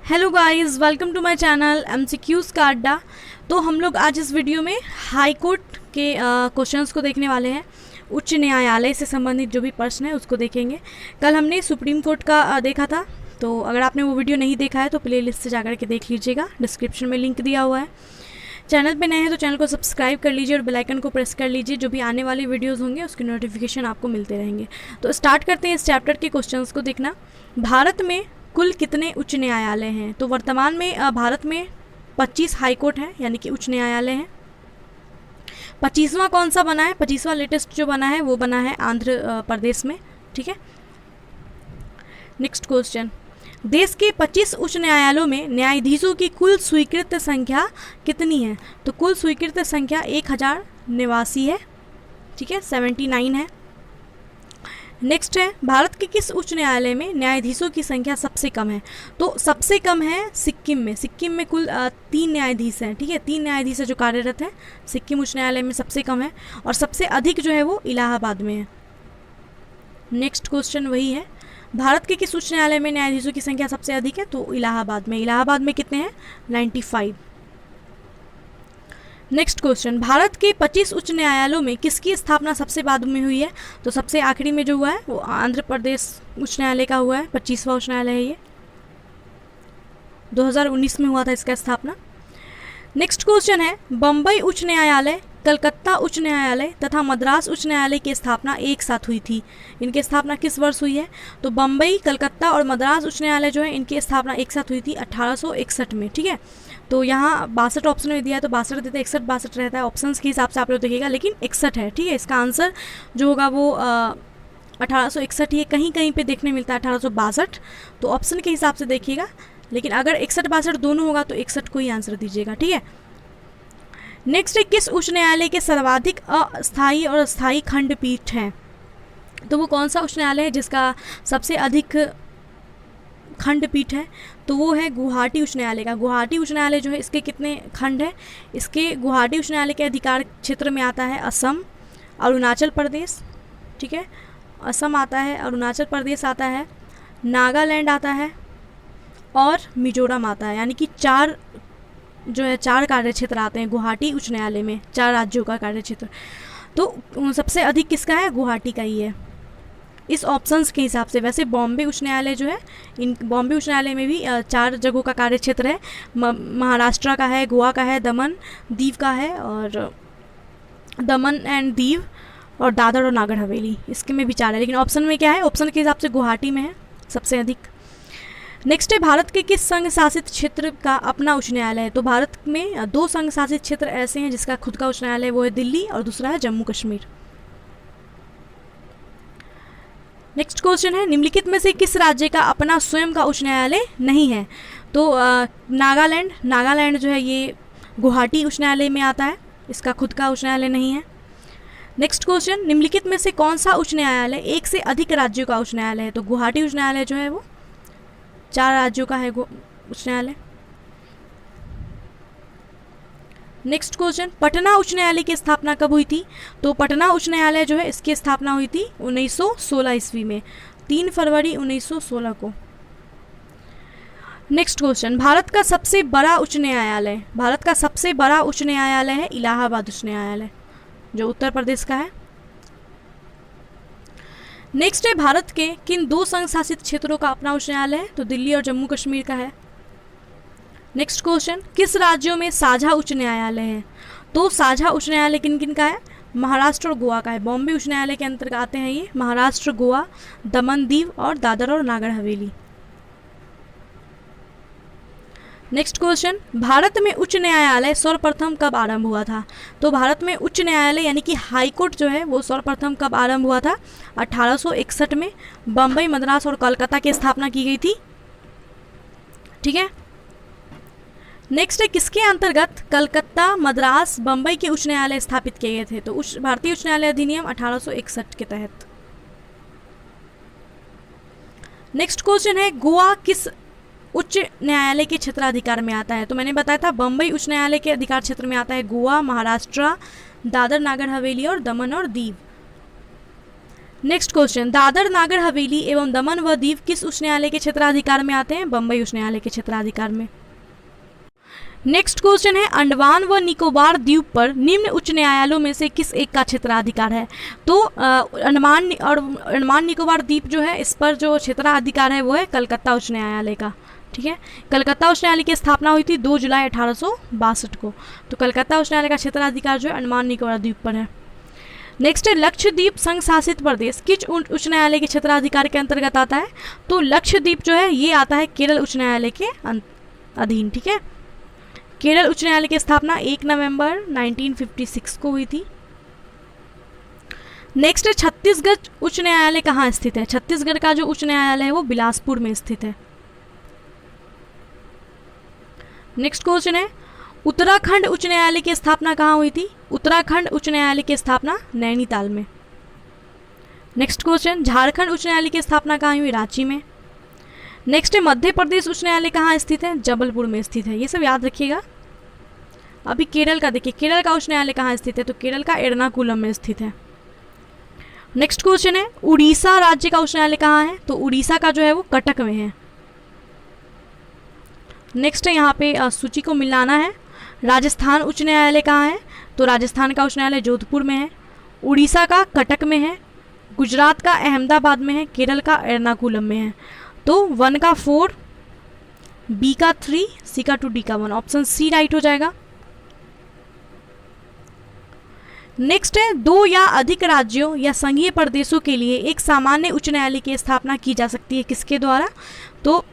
Hello guys, welcome to my channel MCQs का अड्डा। तो हम लोग आज इस वीडियो में हाई कोर्ट के क्वेश्चंस को देखने वाले हैं। उच्च न्यायालय से संबंधित जो भी प्रश्न है उसको देखेंगे। कल हमने सुप्रीम कोर्ट का देखा था, तो अगर आपने वो वीडियो नहीं देखा है तो प्लेलिस्ट से जाकर के देख लीजिएगा, डिस्क्रिप्शन में लिंक दिया हुआ है। चैनल पे नए हैं तो चैनल को सब्सक्राइब कर लीजिए और बेल आइकन को प्रेस कर लीजिए, जो भी आने वाली वीडियोस होंगे उसकी नोटिफिकेशन आपको मिलते रहेंगे। तो स्टार्ट करते हैं इस चैप्टर के क्वेश्चंस को देखना। भारत में कुल कितने उच्च न्यायालय हैं? तो वर्तमान में भारत में 25 हाई कोर्ट हैं, यानी कि उच्च न्यायालय हैं। 25वां कौन सा बना है? 25वां लेटेस्ट जो बना है वो बना है आंध्र प्रदेश में। ठीक है, नेक्स्ट क्वेश्चन। देश के 25 उच्च न्यायालयों में न्यायाधीशों की कुल स्वीकृत संख्या कितनी है? तो कुल स्वीकृत संख्या 1089 है। ठीक है, 79 है। नेक्स्ट है, भारत के किस उच्च न्यायालय में न्यायाधीशों की संख्या सबसे कम है? तो सबसे कम है सिक्किम में। सिक्किम में कुल 3 न्यायाधीश हैं। ठीक है, 3 न्यायाधीश जो कार्यरत हैं सिक्किम उच्च न्यायालय में, सबसे कम है। और सबसे अधिक जो है वो इलाहाबाद में है। नेक्स्ट क्वेश्चन वही है, भारत के किस उच्च न्यायालय में न्यायाधीशों की संख्या सबसे अधिक है? तो इलाहाबाद में। इलाहाबाद में कितने हैं? 95। नेक्स्ट क्वेश्चन, भारत के 25 उच्च न्यायालयों में किसकी स्थापना सबसे बाद में हुई है? तो सबसे आखिरी में जो हुआ है वो आंध्र प्रदेश उच्च न्यायालय का हुआ है। 25वां उच्च न्यायालय है ये, 2019 में हुआ था इसका स्थापना। नेक्स्ट क्वेश्चन है, बम्बई उच्च न्यायालय, कलकत्ता उच्च न्यायालय तथा मद्रास उच्च न्यायालय की स्थापना एक साथ हुई थी। इनकी स्थापना किस वर्ष हुई है? तो बम्बई, कलकत्ता और मद्रास उच्च न्यायालय जो है इनकी स्थापना एक साथ हुई थी 1861 में। ठीक है, तो यहाँ 62 ऑप्शन में दिया है, तो 62 देते 61-62 रहता है। ऑप्शन के हिसाब से आप लोग देखिएगा, लेकिन 61 है। ठीक है, इसका आंसर जो होगा वो 1861 ही है। कहीं कहीं पे देखने मिलता है 1862, तो ऑप्शन के हिसाब से देखिएगा। लेकिन अगर 61-62 दोनों होगा तो 61 को ही आंसर दीजिएगा। ठीक है, नेक्स्ट है, किस उच्च न्यायालय के सर्वाधिक अस्थायी और स्थायी खंडपीठ हैं? तो वो कौन सा उच्च न्यायालय है जिसका सबसे अधिक खंडपीठ है? तो वो है गुवाहाटी उच्च न्यायालय का। गुवाहाटी उच्च न्यायालय जो है इसके कितने खंड है? इसके गुवाहाटी उच्च न्यायालय के अधिकार क्षेत्र में आता है असम, अरुणाचल प्रदेश। ठीक है, असम आता है, अरुणाचल प्रदेश आता है, नागालैंड आता है और मिजोरम आता है। यानी कि 4 कार्य क्षेत्र आते हैं गुवाहाटी उच्च न्यायालय में, 4 राज्यों का कार्य क्षेत्र। तो सबसे अधिक किसका है? गुवाहाटी का ही है इस ऑप्शंस के हिसाब से। वैसे बॉम्बे उच्च न्यायालय जो है, इन बॉम्बे उच्च न्यायालय में भी 4 जगहों का कार्य क्षेत्र है। महाराष्ट्र का है, गोवा का है, दमन दीव का है, और दमन एंड दीव और दादर और नागर हवेली, इसके में भी 4 है। लेकिन ऑप्शन में क्या है? ऑप्शन के हिसाब से गुवाहाटी में है सबसे अधिक। नेक्स्ट है, भारत के किस संघ शासित क्षेत्र का अपना उच्च न्यायालय है? तो भारत में 2 संघ शासित क्षेत्र ऐसे हैं जिसका खुद का उच्च न्यायालय, वो है दिल्ली और दूसरा है जम्मू कश्मीर। नेक्स्ट क्वेश्चन है, निम्नलिखित में से किस राज्य का अपना स्वयं का उच्च न्यायालय नहीं है? तो नागालैंड जो है ये गुवाहाटी उच्च न्यायालय में आता है, इसका खुद का उच्च न्यायालय नहीं है। नेक्स्ट क्वेश्चन, निम्नलिखित में से कौन सा उच्च न्यायालय एक से अधिक राज्यों का उच्च न्यायालय है? तो गुवाहाटी उच्च न्यायालय जो है वो 4 राज्यों का है उच्च न्यायालय। नेक्स्ट क्वेश्चन, पटना उच्च न्यायालय की स्थापना कब हुई थी? तो पटना उच्च न्यायालय जो है इसकी स्थापना हुई थी 1916 ईस्वी में, 3 फरवरी 1916 को। नेक्स्ट क्वेश्चन, भारत का सबसे बड़ा उच्च न्यायालय, भारत का सबसे बड़ा उच्च न्यायालय है इलाहाबाद उच्च न्यायालय, जो उत्तर प्रदेश का है। नेक्स्ट है, भारत के किन 2 संघ शासित क्षेत्रों का अपना उच्च न्यायालय है? तो दिल्ली और जम्मू कश्मीर का है। नेक्स्ट क्वेश्चन, किस राज्यों में साझा उच्च न्यायालय है? तो साझा उच्च न्यायालय किन किन का है? महाराष्ट्र और गोवा का है। बॉम्बे उच्च न्यायालय के अंतर्गत आते हैं ये महाराष्ट्र, गोवा, दमन दीव और दादर और नागर हवेली। नेक्स्ट क्वेश्चन, भारत में उच्च न्यायालय सर्वप्रथम कब आरंभ हुआ था? तो भारत में उच्च न्यायालय यानी कि हाई कोर्ट जो है वो सर्वप्रथम कब आरंभ हुआ था? 1861 में बम्बई, मद्रास और कोलकाता की स्थापना की गई थी। ठीक है, नेक्स्ट है, किसके अंतर्गत कलकत्ता, मद्रास, बम्बई के उच्च न्यायालय स्थापित किए गए थे? तो भारतीय उच्च न्यायालय अधिनियम 1861 के तहत। नेक्स्ट क्वेश्चन है, गोवा किस उच्च न्यायालय के क्षेत्राधिकार में आता है? तो मैंने बताया था बम्बई उच्च न्यायालय के अधिकार क्षेत्र में आता है गोवा, महाराष्ट्र, दादर नागर हवेली और दमन और दीव। नेक्स्ट क्वेश्चन, दादर नागर हवेली एवं दमन व दीव किस उच्च न्यायालय के क्षेत्राधिकार में आते हैं? बम्बई उच्च न्यायालय के क्षेत्राधिकार में। नेक्स्ट क्वेश्चन है, अंडमान व निकोबार द्वीप पर निम्न उच्च न्यायालयों में से किस एक का क्षेत्राधिकार है? तो अंडमान निकोबार द्वीप जो है, इस पर जो क्षेत्राधिकार है वो है कलकत्ता उच्च न्यायालय का। ठीक है, कलकत्ता उच्च न्यायालय की स्थापना हुई थी 2 जुलाई 1862 को। तो कलकत्ता उच्च न्यायालय का क्षेत्राधिकार जो है अंडमान निकोबार द्वीप पर है। नेक्स्ट है, लक्षद्वीप संघ शासित प्रदेश किस उच्च न्यायालय के क्षेत्राधिकार के अंतर्गत आता है? तो लक्षद्वीप जो है ये आता है केरल उच्च न्यायालय के अधीन। ठीक है, केरल उच्च न्यायालय की स्थापना 1 नवंबर 1956 को हुई थी। नेक्स्ट है, छत्तीसगढ़ उच्च न्यायालय कहाँ स्थित है? छत्तीसगढ़ का जो उच्च न्यायालय है वो बिलासपुर में स्थित है। नेक्स्ट क्वेश्चन है, उत्तराखंड उच्च न्यायालय की स्थापना कहाँ हुई थी? उत्तराखंड उच्च न्यायालय की स्थापना नैनीताल में। नेक्स्ट क्वेश्चन, झारखंड उच्च न्यायालय की स्थापना कहाँ हुई? रांची में। नेक्स्ट है, मध्य प्रदेश उच्च न्यायालय कहाँ स्थित है? जबलपुर में स्थित है। ये सब याद रखिएगा। अभी केरल का देखिए, केरल का उच्च न्यायालय कहाँ स्थित है? तो केरल का एर्नाकुलम में स्थित है। नेक्स्ट क्वेश्चन है, उड़ीसा राज्य का उच्च न्यायालय कहाँ है? तो उड़ीसा का जो है वो कटक में है। नेक्स्ट है, यहाँ पे सूची को मिलाना है। राजस्थान उच्च न्यायालय कहाँ है? तो राजस्थान का उच्च न्यायालय जोधपुर में है। उड़ीसा का कटक में है। गुजरात का अहमदाबाद में है। केरल का एर्नाकुलम में है। तो 1 का 4, बी का 3, सी का 2, डी का 1, ऑप्शन सी राइट हो जाएगा। नेक्स्ट है, 2 या अधिक राज्यों या संघीय प्रदेशों के लिए एक सामान्य उच्च न्यायालय की स्थापना की जा सकती है किसके द्वारा? तो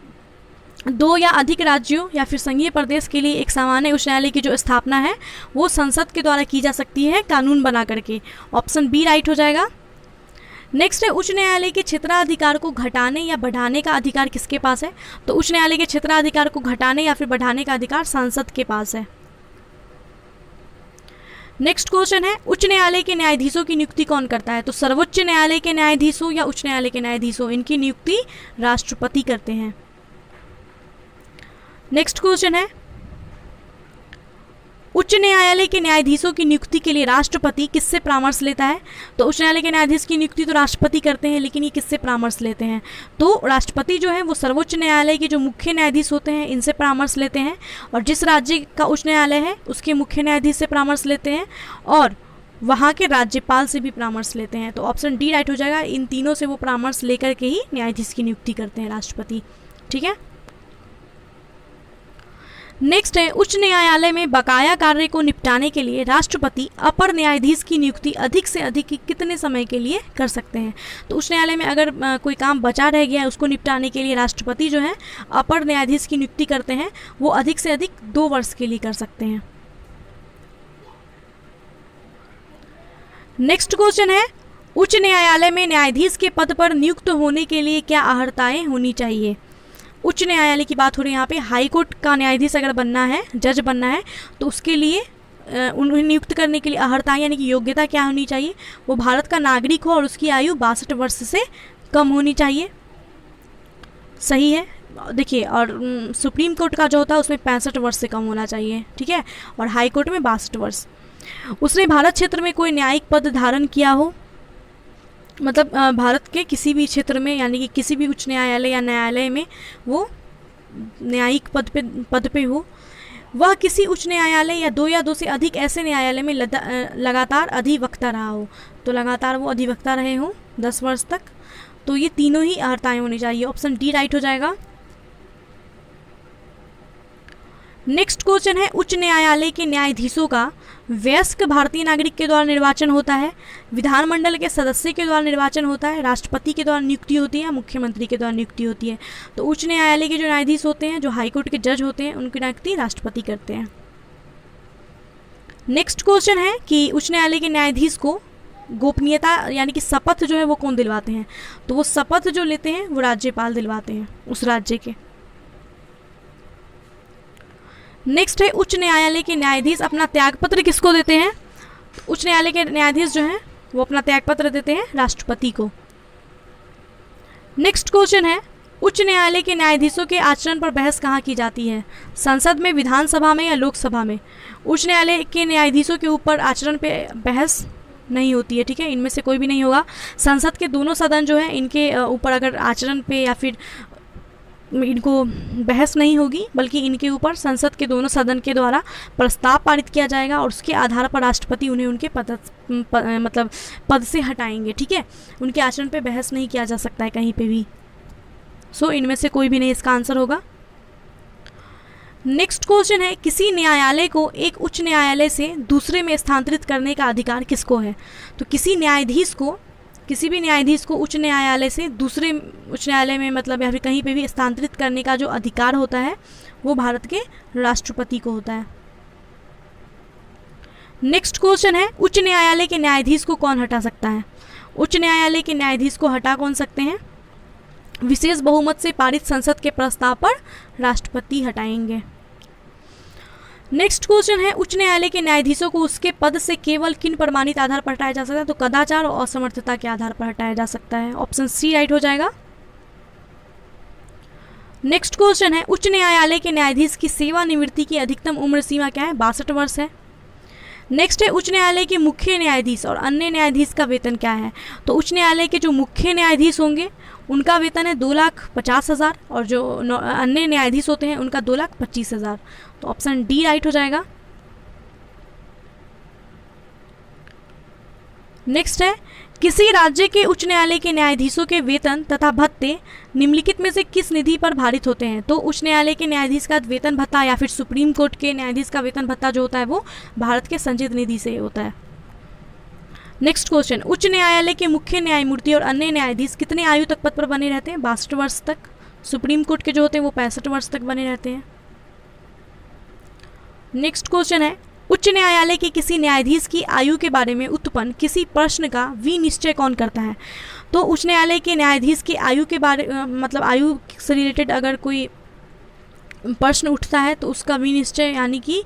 2 या अधिक राज्यों या फिर संघीय प्रदेश के लिए एक सामान्य उच्च न्यायालय की जो स्थापना है वो संसद के द्वारा की जा सकती है कानून बना करके, ऑप्शन बी राइट हो जाएगा। नेक्स्ट है, उच्च न्यायालय के क्षेत्राधिकार को घटाने या बढ़ाने का अधिकार किसके पास है? तो उच्च न्यायालय के क्षेत्राधिकार को घटाने या फिर बढ़ाने का अधिकार सांसद के पास है। नेक्स्ट क्वेश्चन है, उच्च न्यायालय के न्यायाधीशों की नियुक्ति कौन करता है? तो सर्वोच्च न्यायालय के न्यायाधीशों या उच्च न्यायालय के न्यायाधीशों, इनकी नियुक्ति राष्ट्रपति करते हैं। नेक्स्ट क्वेश्चन है, उच्च न्यायालय के न्यायाधीशों की नियुक्ति के लिए राष्ट्रपति किससे परामर्श लेता है? तो उच्च न्यायालय के न्यायाधीश की नियुक्ति तो राष्ट्रपति करते हैं, लेकिन ये किससे परामर्श लेते हैं? तो राष्ट्रपति जो है वो सर्वोच्च न्यायालय के जो मुख्य न्यायाधीश होते हैं इनसे परामर्श लेते हैं, और जिस राज्य का उच्च न्यायालय है उसके मुख्य न्यायाधीश से परामर्श लेते हैं, और वहाँ के राज्यपाल से भी परामर्श लेते हैं। तो ऑप्शन डी राइट हो जाएगा। इन तीनों से वो परामर्श लेकर के ही न्यायाधीश की नियुक्ति करते हैं राष्ट्रपति। ठीक है, नेक्स्ट है, उच्च न्यायालय में बकाया कार्य को निपटाने के लिए राष्ट्रपति अपर न्यायाधीश की नियुक्ति अधिक से अधिक कितने समय के लिए कर सकते हैं? तो उच्च न्यायालय में अगर कोई काम बचा रह गया है उसको निपटाने के लिए राष्ट्रपति जो है अपर न्यायाधीश की नियुक्ति करते हैं, वो अधिक से अधिक 2 वर्ष के लिए कर सकते हैं। नेक्स्ट क्वेश्चन है, उच्च न्यायालय में न्यायाधीश के पद पर नियुक्त होने के लिए क्या अर्हताएं होनी चाहिए? उच्च न्यायालय की बात हो रही है यहाँ पे। हाई कोर्ट का न्यायाधीश अगर बनना है, जज बनना है, तो उसके लिए उन्हें नियुक्त करने के लिए अर्हता यानी कि योग्यता क्या होनी चाहिए? वो भारत का नागरिक हो और उसकी आयु 62 वर्ष से कम होनी चाहिए। सही है, देखिए। और सुप्रीम कोर्ट का जो होता है उसमें 65 वर्ष से कम होना चाहिए। ठीक है, और हाई कोर्ट में 62 वर्ष। उसने भारत क्षेत्र में कोई न्यायिक पद धारण किया हो, मतलब भारत के किसी भी क्षेत्र में, यानी कि किसी भी उच्च न्यायालय या न्यायालय में वो न्यायिक पद पे हो। वह किसी उच्च न्यायालय या 2 या 2 से अधिक ऐसे न्यायालय में लगातार अधिवक्ता रहा हो। तो लगातार वो अधिवक्ता रहे हों 10 वर्ष तक। तो ये तीनों ही अर्हताएं होनी चाहिए, ऑप्शन डी राइट हो जाएगा। नेक्स्ट क्वेश्चन है, उच्च न्यायालय के न्यायाधीशों का वयस्क भारतीय नागरिक के द्वारा निर्वाचन होता है, विधानमंडल के सदस्य के द्वारा निर्वाचन होता है, राष्ट्रपति के द्वारा नियुक्ति होती है, मुख्यमंत्री के द्वारा नियुक्ति होती है? तो उच्च न्यायालय के जो न्यायाधीश होते हैं, जो हाईकोर्ट के जज होते हैं, उनकी नियुक्ति राष्ट्रपति करते हैं। नेक्स्ट क्वेश्चन है कि उच्च न्यायालय के न्यायाधीश को गोपनीयता यानी कि शपथ जो है वो कौन दिलवाते हैं? तो वो शपथ जो लेते हैं वो राज्यपाल दिलवाते हैं उस राज्य के। नेक्स्ट है, उच्च न्यायालय के न्यायाधीश अपना त्यागपत्र किसको देते हैं? उच्च न्यायालय के न्यायाधीश जो हैं वो अपना त्यागपत्र देते हैं राष्ट्रपति को। नेक्स्ट क्वेश्चन है, उच्च न्यायालय के न्यायाधीशों के आचरण पर बहस कहाँ की जाती है? संसद में, विधानसभा में या लोकसभा में? उच्च न्यायालय के न्यायाधीशों के ऊपर आचरण पे बहस नहीं होती है, ठीक है, इनमें से कोई भी नहीं होगा। संसद के दोनों सदन जो है इनके ऊपर अगर आचरण पे या फिर इनको बहस नहीं होगी, बल्कि इनके ऊपर संसद के दोनों सदन के द्वारा प्रस्ताव पारित किया जाएगा और उसके आधार पर राष्ट्रपति उन्हें उनके मतलब पद से हटाएंगे, ठीक है। उनके आचरण पे बहस नहीं किया जा सकता है कहीं पे भी। सो इनमें से कोई भी नहीं इसका आंसर होगा। नेक्स्ट क्वेश्चन है, किसी न्यायालय को एक उच्च न्यायालय से दूसरे में स्थानांतरित करने का अधिकार किसको है? तो किसी भी न्यायाधीश को उच्च न्यायालय से दूसरे उच्च न्यायालय में मतलब या फिर कहीं पे भी स्थानांतरित करने का जो अधिकार होता है वो भारत के राष्ट्रपति को होता है। नेक्स्ट क्वेश्चन है, उच्च न्यायालय के न्यायाधीश को कौन हटा सकता है? उच्च न्यायालय के न्यायाधीश को हटा कौन सकते हैं? विशेष बहुमत से पारित संसद के प्रस्ताव पर राष्ट्रपति हटाएंगे। नेक्स्ट क्वेश्चन है, उच्च न्यायालय के न्यायाधीशों को उसके पद से केवल किन प्रमाणित आधार पर हटाया जा सकता है? तो कदाचार और असमर्थता के आधार पर हटाया जा सकता है। ऑप्शन सी राइट हो जाएगा। नेक्स्ट क्वेश्चन है, उच्च न्यायालय के न्यायाधीश की सेवानिवृत्ति की अधिकतम उम्र सीमा क्या है? 62 वर्ष है। नेक्स्ट है, उच्च न्यायालय के मुख्य न्यायाधीश और अन्य न्यायाधीश का वेतन क्या है? तो उच्च न्यायालय के जो मुख्य न्यायाधीश होंगे उनका वेतन है 2,50,000 और जो अन्य न्यायाधीश होते हैं उनका 2,25,000। तो ऑप्शन डी राइट हो जाएगा। नेक्स्ट है, किसी राज्य के उच्च न्यायालय के न्यायाधीशों के वेतन तथा भत्ते निम्नलिखित में से किस निधि पर भारित होते हैं? तो उच्च न्यायालय के न्यायाधीश का वेतन भत्ता या फिर सुप्रीम कोर्ट के न्यायाधीश का वेतन भत्ता जो होता है वो भारत के संचित निधि से होता है। नेक्स्ट क्वेश्चन, उच्च न्यायालय के मुख्य न्यायमूर्ति और अन्य न्यायाधीश कितने आयु तक पद पर बने रहते हैं? 62 वर्ष तक। सुप्रीम कोर्ट के जो होते हैं वो 65 वर्ष तक बने रहते हैं। नेक्स्ट क्वेश्चन है, उच्च न्यायालय के किसी न्यायाधीश की आयु के बारे में उत्पन्न किसी प्रश्न का विनिश्चय कौन करता है? तो उच्च न्यायालय के न्यायाधीश की आयु के बारे मतलब आयु से रिलेटेड अगर कोई प्रश्न उठता है तो उसका विनिश्चय यानी कि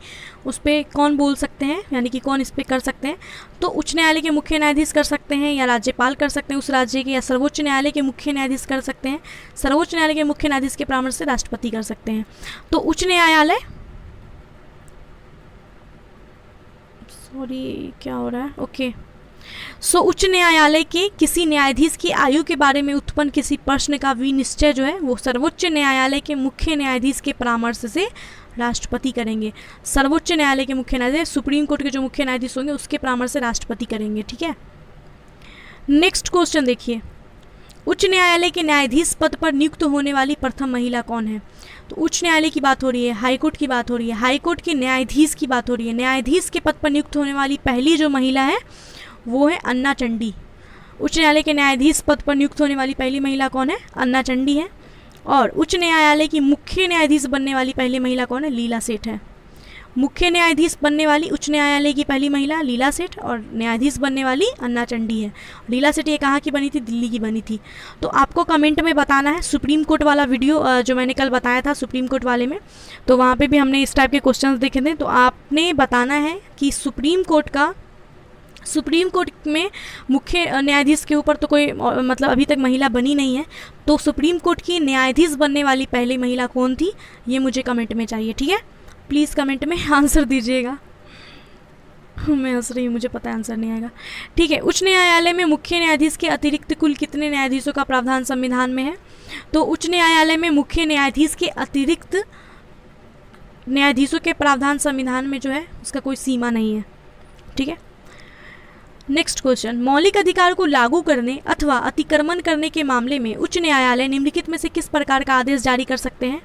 उस पर कौन बोल सकते हैं, यानी कि कौन इस पर कर सकते हैं? तो उच्च न्यायालय के मुख्य न्यायाधीश कर सकते हैं या राज्यपाल कर सकते हैं उस राज्य के, या सर्वोच्च न्यायालय के मुख्य न्यायाधीश कर सकते हैं। सर्वोच्च न्यायालय के मुख्य न्यायाधीश के परामर्श से राष्ट्रपति कर सकते हैं। तो उच्च न्यायालय क्या हो रहा है? ओके। सो उच्च न्यायालय के किसी न्यायाधीश की आयु के बारे में उत्पन्न किसी प्रश्न का विनिश्चय जो है वो सर्वोच्च न्यायालय के मुख्य न्यायाधीश के परामर्श से राष्ट्रपति करेंगे। सर्वोच्च न्यायालय के मुख्य न्यायाधीश, सुप्रीम कोर्ट के जो मुख्य न्यायाधीश होंगे उसके परामर्श से राष्ट्रपति करेंगे, ठीक है। नेक्स्ट क्वेश्चन देखिए, उच्च न्यायालय के न्यायाधीश पद पर नियुक्त होने वाली प्रथम महिला कौन है? तो उच्च न्यायालय की बात हो रही है, हाईकोर्ट की बात हो रही है, हाईकोर्ट के न्यायाधीश की बात हो रही है। न्यायाधीश के पद पर नियुक्त होने वाली पहली जो महिला है वो है अन्ना चंडी। उच्च न्यायालय के न्यायाधीश पद पर नियुक्त होने वाली पहली महिला कौन है? अन्ना चंडी है। और उच्च न्यायालय की मुख्य न्यायाधीश बनने वाली पहली महिला कौन है? लीला सेठ है। मुख्य न्यायाधीश बनने वाली उच्च न्यायालय की पहली महिला लीला सेठ और न्यायाधीश बनने वाली अन्ना चंडी है। लीला सेठ ये कहाँ की बनी थी? दिल्ली की बनी थी। तो आपको कमेंट में बताना है, सुप्रीम कोर्ट वाला वीडियो जो मैंने कल बताया था सुप्रीम कोर्ट वाले में, तो वहाँ पे भी हमने इस टाइप के क्वेश्चंस देखे थे। तो आपने बताना है कि सुप्रीम कोर्ट में मुख्य न्यायाधीश के ऊपर तो कोई मतलब अभी तक महिला बनी नहीं है, तो सुप्रीम कोर्ट की न्यायाधीश बनने वाली पहली महिला कौन थी ये मुझे कमेंट में चाहिए, ठीक है। प्लीज़ कमेंट में आंसर दीजिएगा। मैं हंस रही हूँ, मुझे पता है आंसर नहीं आएगा, ठीक है। उच्च न्यायालय में मुख्य न्यायाधीश के अतिरिक्त कुल कितने न्यायाधीशों का प्रावधान संविधान में है? तो उच्च न्यायालय में मुख्य न्यायाधीश के अतिरिक्त न्यायाधीशों के प्रावधान संविधान में जो है उसका कोई सीमा नहीं है, ठीक है। नेक्स्ट क्वेश्चन, मौलिक अधिकार को लागू करने अथवा अतिक्रमण करने के मामले में उच्च न्यायालय निम्नलिखित में से किस प्रकार का आदेश जारी कर सकते हैं?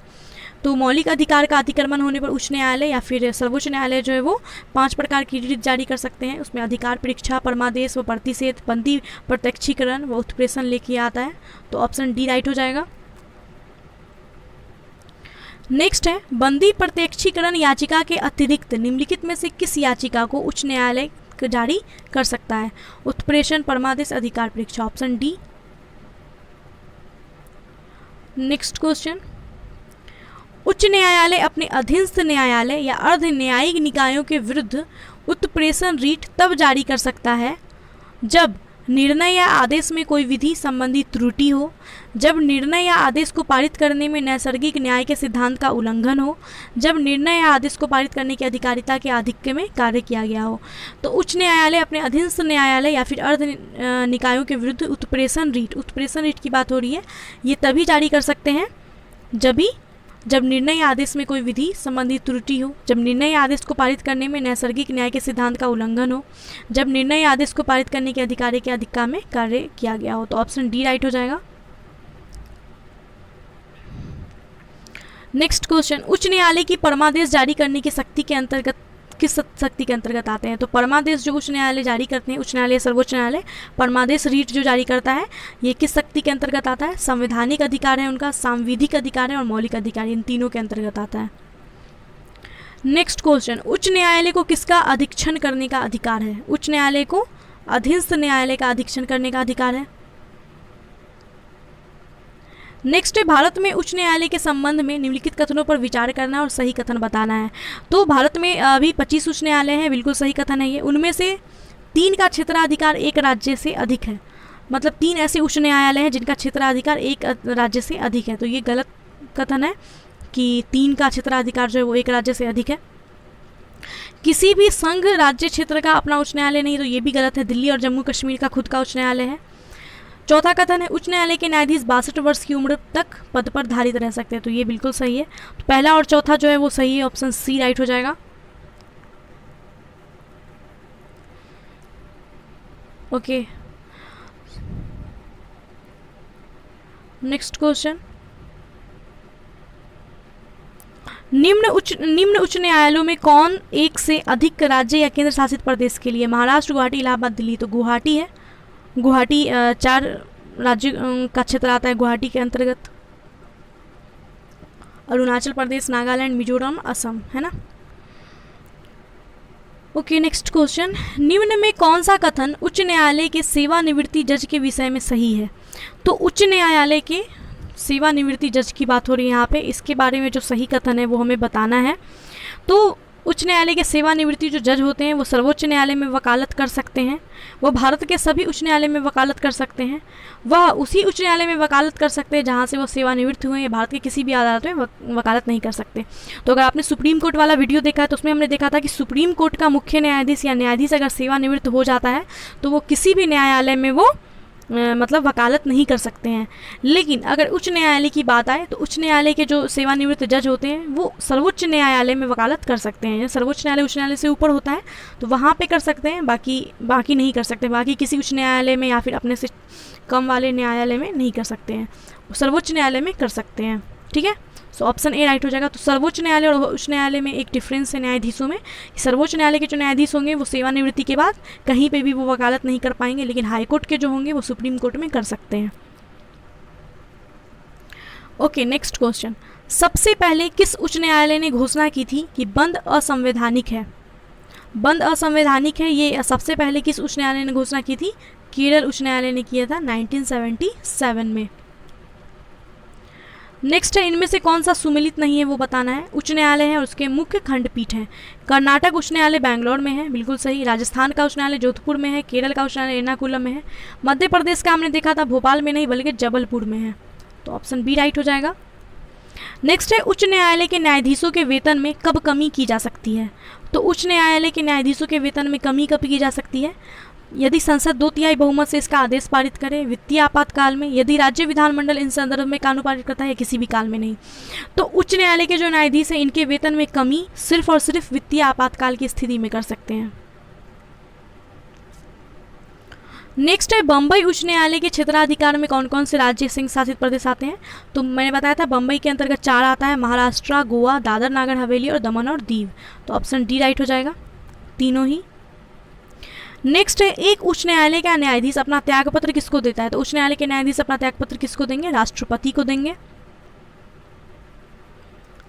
तो मौलिक अधिकार का अतिक्रमण होने पर उच्च न्यायालय या फिर सर्वोच्च न्यायालय जो है वो 5 प्रकार की रीट जारी कर सकते हैं। उसमें अधिकार परीक्षा, परमादेश व प्रतिषेध, बंदी प्रत्यक्षीकरण व उत्प्रेषण लेके आता है। तो ऑप्शन डी राइट हो जाएगा। नेक्स्ट है, बंदी प्रत्यक्षीकरण याचिका के अतिरिक्त निम्नलिखित में से किस याचिका को उच्च न्यायालय जारी कर सकता है? उत्प्रेषण, परमादेश, अधिकार परीक्षा। Option D. नेक्स्ट क्वेश्चन, उच्च न्यायालय अपने अधीनस्थ न्यायालय या अर्ध न्यायिक निकायों के विरुद्ध उत्प्रेषण रीट तब जारी कर सकता है जब निर्णय या आदेश में कोई विधि संबंधी त्रुटि हो, जब निर्णय या आदेश को पारित करने में नैसर्गिक न्याय के सिद्धांत का उल्लंघन हो, जब निर्णय या आदेश को पारित करने की अधिकारिता के आधिक्य में कार्य किया गया हो। तो उच्च न्यायालय अपने अधीनस्थ न्यायालय या फिर अर्ध निकायों के विरुद्ध उत्प्रेषण रीट की बात हो रही है, ये तभी जारी कर सकते हैं जब निर्णय या आदेश में कोई विधि संबंधी त्रुटि हो, जब निर्णय या आदेश को पारित करने में नैसर्गिक न्याय के सिद्धांत का उल्लंघन हो, जब निर्णय या आदेश को पारित करने के अधिकारी के अधिकार में कार्य किया गया हो। तो ऑप्शन डी राइट हो जाएगा। नेक्स्ट क्वेश्चन, उच्च न्यायालय की परमादेश जारी करने की शक्ति के अंतर्गत किस शक्ति के अंतर्गत आते हैं? तो परमादेश जो उच्च न्यायालय जारी करते हैं, उच्च न्यायालय सर्वोच्च न्यायालय परमादेश रीट जो जारी करता है, ये किस शक्ति के अंतर्गत आता है? संवैधानिक अधिकार है उनका, सांविधिक अधिकार है और मौलिक अधिकार, इन तीनों के अंतर्गत आता है। नेक्स्ट क्वेश्चन, उच्च न्यायालय को किसका अधीक्षण करने का अधिकार है? उच्च न्यायालय को अधीनस्थ न्यायालय का अधीक्षण करने का अधिकार है। नेक्स्ट है, भारत में उच्च न्यायालय के संबंध में निम्नलिखित कथनों पर विचार करना और सही कथन बताना है। तो भारत में अभी 25 उच्च न्यायालय हैं, बिल्कुल सही कथन है ये। उनमें से 3 का क्षेत्राधिकार एक राज्य से अधिक है, मतलब 3 ऐसे उच्च न्यायालय हैं जिनका क्षेत्राधिकार एक राज्य से अधिक है। तो ये गलत कथन है कि 3 का क्षेत्राधिकार जो है वो एक राज्य से अधिक है। किसी भी संघ राज्य क्षेत्र का अपना उच्च न्यायालय नहीं, तो ये भी गलत है। दिल्ली और जम्मू कश्मीर का खुद का उच्च न्यायालय है। चौथा कथन है, उच्च न्यायालय के न्यायाधीश 62 वर्ष की उम्र तक पद पर धारित रह सकते हैं। तो ये बिल्कुल सही है। तो पहला और चौथा जो है वो सही है, ऑप्शन सी राइट हो जाएगा। ओके, नेक्स्ट क्वेश्चन, निम्न उच्च न्यायालयों में कौन एक से अधिक राज्य या केंद्र शासित प्रदेश के लिए? महाराष्ट्र, गुवाहाटी, इलाहाबाद, दिल्ली। तो गुवाहाटी है। गुवाहाटी 4 राज्य का क्षेत्र आता है गुवाहाटी के अंतर्गत। अरुणाचल प्रदेश, नागालैंड, मिजोरम, असम, है ना। ओके, नेक्स्ट क्वेश्चन, निम्न में कौन सा कथन उच्च न्यायालय के सेवानिवृत्ति जज के विषय में सही है? तो उच्च न्यायालय के सेवानिवृत्ति जज की बात हो रही है यहाँ पे, इसके बारे में जो सही कथन है वो हमें बताना है। तो उच्च न्यायालय के सेवानिवृत्ति जो जज होते हैं वो सर्वोच्च न्यायालय में वकालत कर सकते हैं, वह भारत के सभी उच्च न्यायालय में वकालत कर सकते हैं, वह उसी उच्च न्यायालय में वकालत कर सकते हैं जहाँ से वो सेवानिवृत्त हुए हैं। भारत के किसी भी अदालत में वकालत नहीं कर सकते। तो अगर आपने सुप्रीम कोर्ट वाला वीडियो देखा है तो उसमें हमने देखा था कि सुप्रीम कोर्ट का मुख्य न्यायाधीश या न्यायाधीश अगर सेवानिवृत्त हो जाता है तो वो किसी भी न्यायालय में वो मतलब वकालत नहीं कर सकते हैं। लेकिन अगर उच्च न्यायालय की बात आए तो उच्च न्यायालय के जो सेवानिवृत्त जज होते हैं वो सर्वोच्च न्यायालय में वकालत कर सकते हैं। सर्वोच्च न्यायालय उच्च न्यायालय से ऊपर होता है तो वहाँ पे कर सकते हैं, बाकी नहीं कर सकते। बाकी किसी उच्च न्यायालय में या फिर अपने से कम वाले न्यायालय में नहीं कर सकते हैं, सर्वोच्च न्यायालय में कर सकते हैं। ठीक है, सो ऑप्शन ए राइट हो जाएगा। तो सर्वोच्च न्यायालय और उच्च न्यायालय में एक डिफरेंस है न्यायाधीशों में। सर्वोच्च न्यायालय के जो न्यायाधीश होंगे वो सेवानिवृत्ति के बाद कहीं पे भी वो वकालत नहीं कर पाएंगे, लेकिन हाईकोर्ट के जो होंगे वो सुप्रीम कोर्ट में कर सकते हैं। ओके, नेक्स्ट क्वेश्चन, सबसे पहले किस उच्च न्यायालय ने घोषणा की थी कि बंद असंवैधानिक है? बंद असंवैधानिक है, ये सबसे पहले किस उच्च न्यायालय ने घोषणा की थी? केरल उच्च न्यायालय ने किया था 1977 में। नेक्स्ट है, इनमें से कौन सा सुमेलित नहीं है वो बताना है। उच्च न्यायालय है और उसके मुख्य खंडपीठ है। कर्नाटक उच्च न्यायालय बेंगलोर में है, बिल्कुल सही। राजस्थान का उच्च न्यायालय जोधपुर में है। केरल का उच्च न्यायालय एर्नाकुलम में है। मध्य प्रदेश का हमने देखा था भोपाल में नहीं बल्कि जबलपुर में है। तो ऑप्शन बी राइट हो जाएगा। नेक्स्ट है, उच्च न्यायालय के न्यायाधीशों के वेतन में कब कमी की जा सकती है? तो उच्च न्यायालय के न्यायाधीशों के वेतन में कमी कब की जा सकती है? यदि संसद 2/3 बहुमत से इसका आदेश पारित करे, वित्तीय आपातकाल में, यदि राज्य विधानमंडल इन संदर्भ में कानून पारित करता है, या किसी भी काल में नहीं। तो उच्च न्यायालय के जो न्यायाधीश हैं इनके वेतन में कमी सिर्फ और सिर्फ वित्तीय आपातकाल की स्थिति में कर सकते हैं। नेक्स्ट है, बम्बई उच्च न्यायालय के क्षेत्राधिकार में कौन कौन से राज्य संघ शासित प्रदेश आते हैं? तो मैंने बताया था बम्बई के अंतर्गत 4 आता है, महाराष्ट्र, गोवा, दादर नागर हवेली और दमन और दीव। तो ऑप्शन डी राइट हो जाएगा, तीनों ही। नेक्स्ट है, एक उच्च न्यायालय का न्यायाधीश अपना त्यागपत्र किसको देता है? तो उच्च न्यायालय के न्यायाधीश अपना त्यागपत्र किसको देंगे? राष्ट्रपति को देंगे।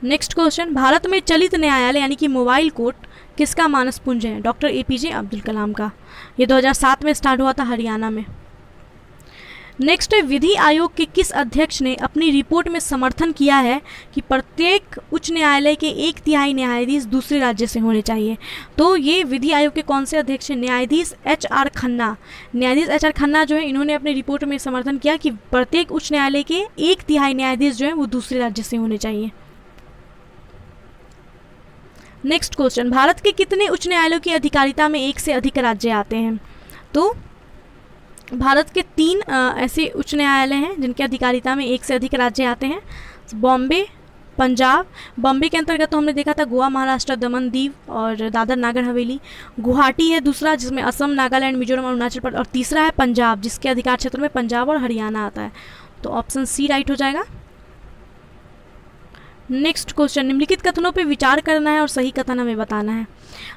नेक्स्ट क्वेश्चन, भारत में चलित न्यायालय यानी कि मोबाइल कोर्ट किसका मानसपुंज है? डॉक्टर APJ अब्दुल कलाम का। ये 2007 में स्टार्ट हुआ था हरियाणा में। नेक्स्ट है, विधि आयोग के किस अध्यक्ष ने अपनी रिपोर्ट में समर्थन किया है कि प्रत्येक उच्च न्यायालय के 1/3 न्यायाधीश दूसरे राज्य से होने चाहिए? तो ये विधि आयोग के कौन से अध्यक्ष हैं? न्यायाधीश HR खन्ना। न्यायाधीश HR खन्ना जो है, इन्होंने अपनी रिपोर्ट में समर्थन किया कि प्रत्येक उच्च न्यायालय के 1/3 न्यायाधीश जो है वो दूसरे राज्य से होने चाहिए। नेक्स्ट क्वेश्चन, भारत के कितने उच्च न्यायालयों की अधिकारिता में एक से अधिक राज्य आते हैं? तो भारत के 3 ऐसे उच्च न्यायालय हैं जिनके अधिकारिता में एक से अधिक राज्य आते हैं। बॉम्बे, पंजाब। बॉम्बे के अंतर्गत तो हमने देखा था गोवा, महाराष्ट्र, दमन, दीव और दादर नागर हवेली। गुवाहाटी है दूसरा, जिसमें असम, नागालैंड, मिजोरम, अरुणाचल प्रदेश। और तीसरा है पंजाब, जिसके अधिकार क्षेत्र में पंजाब और हरियाणा आता है। तो ऑप्शन सी राइट हो जाएगा। नेक्स्ट क्वेश्चन, निम्नलिखित कथनों पर विचार करना है और सही कथन हमें बताना है।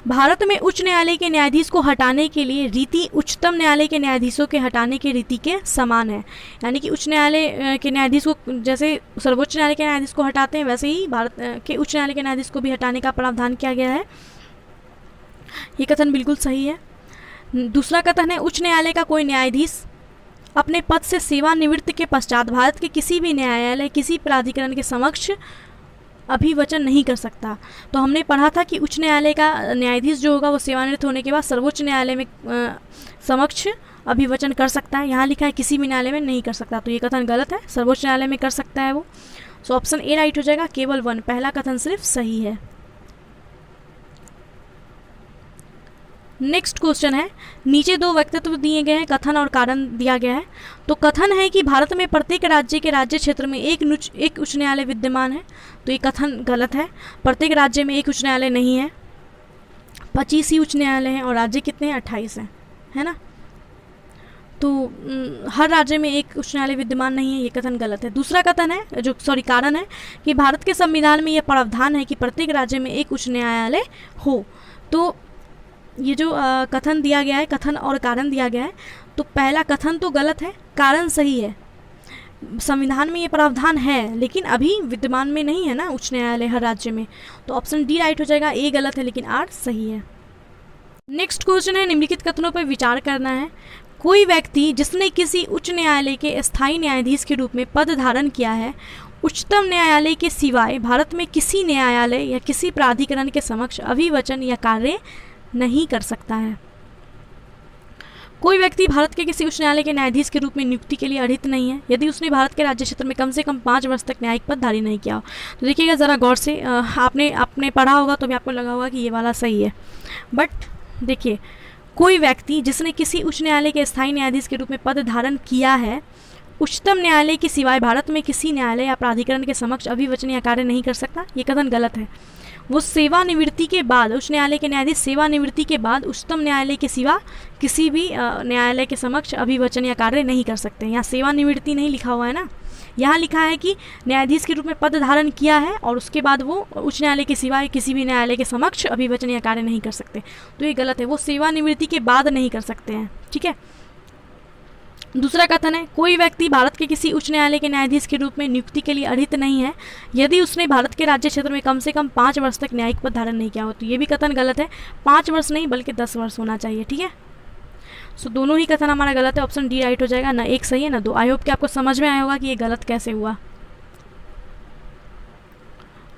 भारत में उच्च न्यायालय के न्यायाधीश को हटाने के लिए रीति उच्चतम न्यायालय के न्यायाधीशों के हटाने के रीति के समान है। यानी कि उच्च न्यायालय के न्यायाधीश को, जैसे सर्वोच्च न्यायालय के न्यायाधीश को हटाते हैं, वैसे ही भारत के उच्च न्यायालय के न्यायाधीश को भी हटाने का प्रावधान किया गया है। ये कथन बिल्कुल सही है। दूसरा कथन है, उच्च न्यायालय का कोई न्यायाधीश अपने पद से सेवानिवृत्ति के पश्चात भारत के किसी भी न्यायालय, किसी प्राधिकरण के समक्ष अभिवचन नहीं कर सकता। तो हमने पढ़ा था कि उच्च न्यायालय का न्यायाधीश जो होगा वो सेवानिवृत्त होने के बाद सर्वोच्च न्यायालय में समक्ष अभिवचन कर सकता है। यहाँ लिखा है किसी भी न्यायालय में नहीं कर सकता, तो ये कथन गलत है। सर्वोच्च न्यायालय में कर सकता है वो। सो ऑप्शन ए राइट हो जाएगा, केवल 1, पहला कथन सिर्फ सही है। नेक्स्ट क्वेश्चन है, नीचे 2 वक्तव्य दिए गए हैं, कथन और कारण दिया गया है। तो कथन है कि भारत में प्रत्येक राज्य के राज्य क्षेत्र में एक उच्च न्यायालय विद्यमान है। तो ये कथन गलत है। प्रत्येक राज्य में एक उच्च न्यायालय नहीं है, 25 ही उच्च न्यायालय हैं। और राज्य कितने हैं? 28 हैं, है ना। तो हर राज्य में एक उच्च न्यायालय विद्यमान नहीं है, ये कथन गलत है। दूसरा कथन है, कारण है कि भारत के संविधान में यह प्रावधान है कि प्रत्येक राज्य में एक उच्च न्यायालय हो। तो ये जो कथन दिया गया है, कथन और कारण दिया गया है, तो पहला कथन तो गलत है, कारण सही है। संविधान में ये प्रावधान है लेकिन अभी विद्यमान में नहीं है ना उच्च न्यायालय हर राज्य में। तो ऑप्शन डी राइट हो जाएगा, ए गलत है लेकिन आर सही है। नेक्स्ट क्वेश्चन है, निम्नलिखित कथनों पर विचार करना है। कोई व्यक्ति जिसने किसी उच्च न्यायालय के स्थायी न्यायाधीश के रूप में पद धारण किया है, उच्चतम न्यायालय के सिवाय भारत में किसी न्यायालय या किसी प्राधिकरण के समक्ष अभिवचन या कार्य नहीं कर सकता है। कोई व्यक्ति भारत के किसी उच्च न्यायालय के न्यायाधीश के रूप में नियुक्ति के लिए अर्हित नहीं है यदि उसने भारत के राज्य क्षेत्र में कम से कम 5 वर्ष तक न्यायिक पद धारी नहीं किया हो। तो देखिएगा ज़रा गौर से, आपने पढ़ा होगा तो भी आपको लगा होगा कि ये वाला सही है। बट देखिए, कोई व्यक्ति जिसने किसी उच्च न्यायालय के स्थायी न्यायाधीश के रूप में पद धारण किया है, उच्चतम न्यायालय के सिवाय भारत में किसी न्यायालय या प्राधिकरण के समक्ष अभिवचन या कार्य नहीं कर सकता, ये कथन गलत है। वो सेवानिवृत्ति के बाद, उच्च न्यायालय के न्यायाधीश सेवानिवृत्ति के बाद उच्चतम न्यायालय के सिवा किसी भी न्यायालय के समक्ष अभिवचन या कार्य नहीं कर सकते। यहाँ सेवानिवृत्ति नहीं लिखा हुआ है ना, यहाँ लिखा है कि न्यायाधीश के रूप में पद धारण किया है और उसके बाद वो उच्च न्यायालय के सिवाय किसी भी न्यायालय के समक्ष अभिवचन या कार्य नहीं कर सकते। तो ये गलत है, वो सेवानिवृत्ति के बाद नहीं कर सकते हैं, ठीक है। दूसरा कथन है, कोई व्यक्ति भारत के किसी उच्च न्यायालय के न्यायाधीश के रूप में नियुक्ति के लिए अर्हित नहीं है यदि उसने भारत के राज्य क्षेत्र में कम से कम 5 वर्ष तक न्यायिक पद धारण नहीं किया हो। तो ये भी कथन गलत है, 5 वर्ष नहीं बल्कि 10 वर्ष होना चाहिए, ठीक है। सो दोनों ही कथन हमारा गलत है, ऑप्शन डी राइट हो जाएगा, ना एक सही है ना 2। आई होप कि आपको समझ में आया होगा कि ये गलत कैसे हुआ।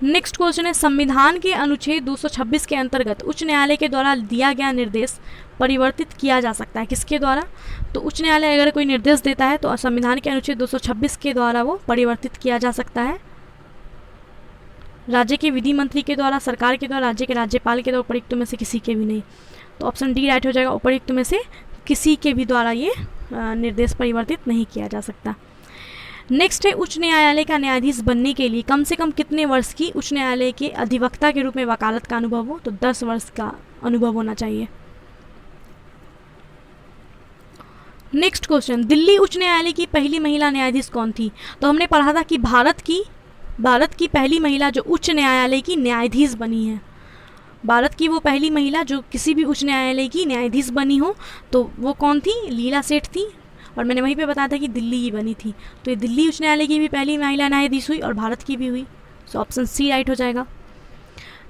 नेक्स्ट क्वेश्चन है, संविधान के अनुच्छेद 226 के अंतर्गत उच्च न्यायालय के द्वारा दिया गया निर्देश परिवर्तित किया जा सकता है, किसके द्वारा? तो उच्च न्यायालय अगर कोई निर्देश देता है तो संविधान के अनुच्छेद 226 के द्वारा वो परिवर्तित किया जा सकता है। राज्य के विधि मंत्री के द्वारा, सरकार के द्वारा, राज्य के राज्यपाल के द्वारा, उपर्युक्त में से किसी के भी नहीं। तो ऑप्शन डी राइट हो जाएगा, उपर्युक्त में से किसी के भी द्वारा ये निर्देश परिवर्तित नहीं किया जा सकता। नेक्स्ट है, उच्च न्यायालय का न्यायाधीश बनने के लिए कम से कम कितने वर्ष की उच्च न्यायालय के अधिवक्ता के रूप में वकालत का अनुभव हो? तो 10 वर्ष का अनुभव होना चाहिए। नेक्स्ट क्वेश्चन, दिल्ली उच्च न्यायालय की पहली महिला न्यायाधीश कौन थी? तो हमने पढ़ा था कि भारत की पहली महिला जो उच्च न्यायालय की न्यायाधीश बनी है, भारत की वो पहली महिला जो किसी भी उच्च न्यायालय की न्यायाधीश बनी हो, तो वो कौन थी? लीला सेठ थी। और मैंने वहीं पे बताया था कि दिल्ली की बनी थी, तो ये दिल्ली उच्च न्यायालय की भी पहली महिला न्यायाधीश हुई और भारत की भी हुई। सो ऑप्शन सी राइट हो जाएगा।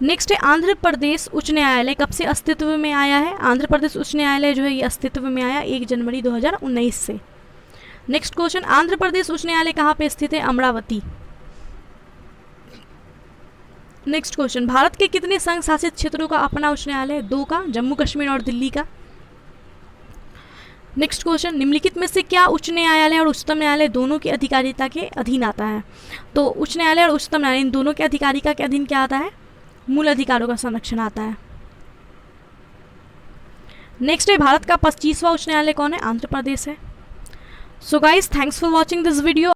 नेक्स्ट है, आंध्र प्रदेश उच्च न्यायालय कब से अस्तित्व में आया है? आंध्र प्रदेश उच्च न्यायालय जो है ये अस्तित्व में आया 1 जनवरी 2019 से। नेक्स्ट क्वेश्चन, आंध्र प्रदेश उच्च न्यायालय कहाँ पे स्थित है? अमरावती। नेक्स्ट क्वेश्चन, भारत के कितने संघ शासित क्षेत्रों का अपना उच्च न्यायालय? 2 का, जम्मू कश्मीर और दिल्ली का। नेक्स्ट क्वेश्चन, निम्नलिखित में से क्या उच्च न्यायालय और उच्चतम न्यायालय दोनों की अधिकारिता के अधीन आता है? तो उच्च न्यायालय और उच्चतम न्यायालय इन दोनों के अधिकारिता के अधीन क्या आता है? मूल अधिकारों का संरक्षण आता है। नेक्स्ट है, भारत का 25वां उच्च न्यायालय कौन है? आंध्र प्रदेश है। So guys, thanks for watching this video.